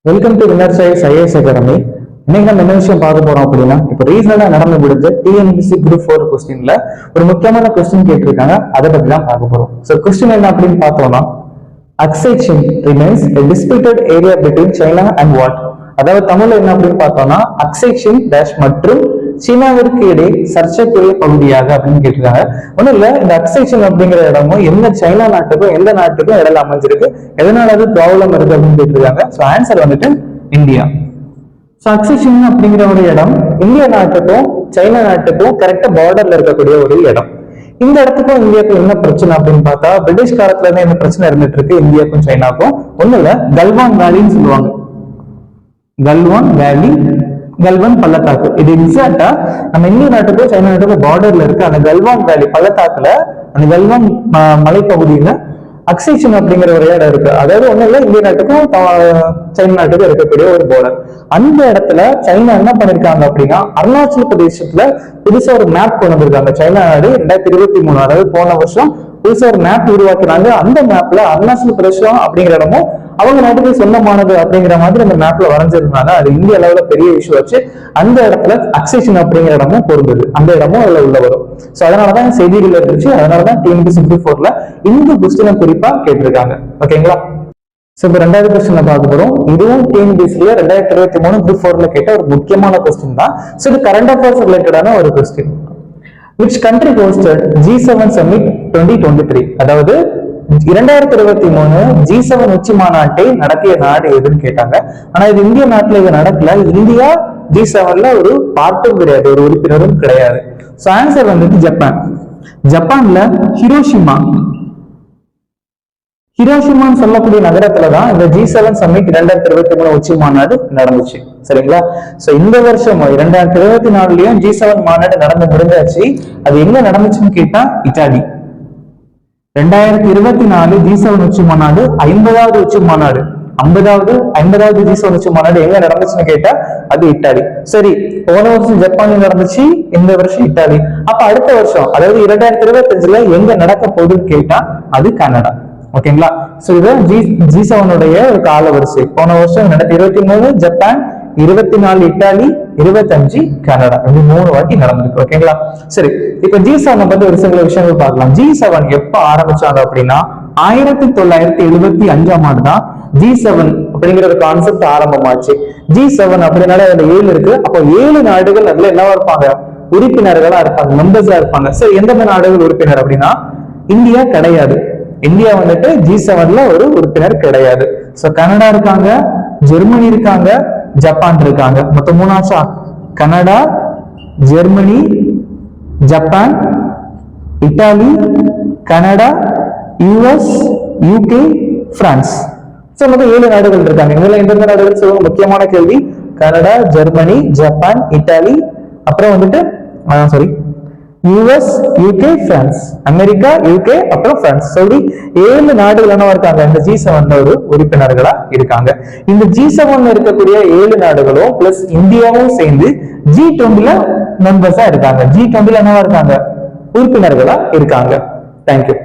Welcome to winner choice IAS academy. இன்னைக்கு நம்ம என்ன விஷயம் பார்க்க போறோம் அப்படின்னா, இப்போ ரீசெண்டா நடந்து முடிஞ்ச டிஎன்பிஎஸ்சி குரூப் 4 கொஸ்டின்ல ஒரு முக்கியமான கொஸ்டின் கேட்டிருக்காங்க. அதை பத்தி தான் பார்க்க போறோம். ஸோ கொஸ்டின் என்ன அப்படின்னு பார்த்தோம்னா, அக்சைஷன் remains a disputed area between China and what? அதாவது தமிழ்ல என்ன அப்படின்னு பார்த்தோம்னா, அக்சைஷன் டேஷ் மற்றும் சீனாவிற்கு இடையே சர்ச்சைக்குரிய பகுதியாக அப்படின்னு கேட்டிருக்காங்க. ஒன்றும் இல்லை, இந்த அக்சைஷன் அப்படிங்கிற இடமும் எந்த சைனா நாட்டுக்கும் எந்த நாட்டுக்கும் இடையில அமைஞ்சிருக்கு, எதனால அது ப்ராப்ளம் இருக்கு அப்படின்னு கேட்டிருக்காங்க. ஸோ ஆன்சர் வந்துட்டு இந்தியா. ஸோ அக்சைஷன் அப்படிங்கிற ஒரு இடம் இந்திய நாட்டுக்கும் சைனா நாட்டுக்கும் கரெக்டா பார்டர்ல இருக்கக்கூடிய ஒரு இடம். இந்த இடத்துக்கும் இந்தியாவுக்கும் என்ன பிரச்சனை அப்படின்னு பார்த்தா, பிரிட்டிஷ் காலத்துல இருந்து என்ன பிரச்சனை இருந்துட்டு இருக்கு இந்தியாவுக்கும் சைனாக்கும். ஒண்ணு இல்ல, கல்வான் வேலின்னு சொல்லுவாங்க. கல்வான் வேலி, கல்வான் பள்ளத்தாக்கு. இது எக்ஸாக்டா நம்ம இந்திய நாட்டுக்கும் சைனா நாட்டுக்கும் பார்டர்ல இருக்கு. அந்த கல்வான் வேலி பள்ளத்தாக்குல, அந்த கல்வான் மலைப்பகுதியில அக்சைஷன் அப்படிங்கிற ஒரு இடம் இருக்கு. அதாவது ஒண்ணு இல்ல, இந்திய நாட்டுக்கும் சைனா நாட்டுக்கும் இருக்கக்கூடிய ஒரு பார்டர். அந்த இடத்துல சைனா என்ன பண்ணிருக்காங்க அப்படின்னா, அருணாச்சல பிரதேசத்துல புதுசா ஒரு மேப் கொண்டு வந்திருக்காங்க. சைனா நாடு 2023, அதாவது போன வருஷம் புதுசா ஒரு மேப் உருவாக்குறாங்க. அந்த மேப்ல அருணாச்சல பிரதேசம் அப்படிங்கிற இடமும் அவங்க நாட்டுக்கு சொந்தமானது அப்படிங்கிற மாதிரி அந்த மேப்ல வரைஞ்சிருந்தாங்க. அது இந்திய அளவுல பெரிய இஷ்யூ வச்சு அந்த இடத்துல அக்சைஷன் அப்படிங்கிற இடமும் பொருந்தது. அந்த இடமும் அதுல உள்ள வரும். சோ அதனாலதான் செய்திகள் இருந்துச்சு. அதனாலதான் டிஎன்பிஎஸ்சி குரூப் 4ல இந்த கொஸ்டினை குறிப்பா கேட்டிருக்காங்க. ஓகேங்களா? சோ இப்ப ரெண்டாவது கொஸ்டின் பார்க்க போறோம். இதுவும் டிஎன்பிஎஸ்சில 2023 குரூப் 4ல கேட்ட ஒரு முக்கியமான கொஸ்டின் தான். சோ இது கரண்ட் அஃபேர்ஸ் ரிலேட்டடான ஒரு question. Which country hosted G7 Summit 2023? அதாவது 2023 G7 உச்சி மாநாட்டை நடத்திய நாடு எதுன்னு கேட்டாங்க. ஆனா இது இந்திய நாட்டுல இது நடக்கல. இந்தியா G7ல ஒரு பார்ட்டும் கிடையாது, ஒரு உறுப்பினரும் கிடையாது. சோ ஆன்சர் வந்துட்டு ஜப்பான். ஜப்பான்ல ஹிரோஷிமான்னு சொல்லக்கூடிய நகரத்துலதான் இந்த G7 சம்மிட் 2023 உச்சி மாநாடு நடந்துச்சு. சரிங்களா? சோ இந்த வருஷம் 2024லயும் G7 மாநாடு நடந்து முடிஞ்சாச்சு. அது எங்க நடந்துச்சுன்னு கேட்டா இத்தாலி. 2024 G7 உச்சி மாநாடு 50வது உச்சி மாநாடு, 50வது G7 உச்சி மாநாடு எங்க நடந்துச்சுன்னு கேட்டா அது இத்தாலி. சரி, போன வருஷம் ஜப்பான்ல நடந்துச்சு, இந்த வருஷம் இத்தாலி. அப்ப அடுத்த வருஷம் அதாவது 2025ல எங்க நடக்க போகுதுன்னு கேட்டா அது கனடா. ஓகேங்களா? சோ இது G7 ஒரு கால வரிசை. போன வருஷம் 2023 ஜப்பான், 24 இத்தாலி, 25 கனடா. இது 3 வாட்டி நடந்திருக்கு. ஓகேங்களா? சரி, இப்ப G7 பத்தி ஒரு சில விஷயங்கள் பார்க்கலாம். G7 எப்ப ஆரம்பிச்சாங்க அப்படின்னா 1975ஆம் ஆண்டு தான் G7 அப்படிங்கிற ஒரு கான்செப்ட் ஆரம்பமாச்சு. G7 அப்படின்னால அதுல 7 இருக்கு. அப்போ 7 நாடுகள் அதுல என்னவா இருப்பாங்க? உறுப்பினர்களா இருப்பாங்க, மெம்பர்ஸா இருப்பாங்க. சரி, எந்தெந்த நாடுகள் உறுப்பினர் அப்படின்னா இந்தியா கிடையாது. இந்தியா வந்துட்டு G7ல ஒரு உறுப்பினர் கிடையாது. சோ கனடா இருக்காங்க, ஜெர்மனி இருக்காங்க, ஜப்பான் இருக்காங்க. மொத்தம் 3 ஆச்சா? Canada, Germany, Japan, Italy, Canada, US, UK, France. So மொத்தம் 7 நாடுகள் இருக்காங்க. இதுல எந்தெந்த நாடுகள் சொல்லுங்க? முக்கியமான கேள்வி. கனடா, ஜெர்மனி, ஜப்பான், இத்தாலி, அப்புறம் வந்துட்டு US, UK, France, America, UK, அப்புறம் பிரான்ஸ். சொல்லி 7 நாடுகள் என்ன இருக்காங்க இந்த G7 ஒரு உறுப்பினர்களா இருக்காங்க. இந்த G7 இருக்கக்கூடிய 7 நாடுகளும் பிளஸ் இந்தியாவும் சேர்ந்து G20ல மெம்பர்ஸா இருக்காங்க. G20ல என்னவா இருக்காங்க? உறுப்பினர்களா இருக்காங்க. தேங்க்யூ.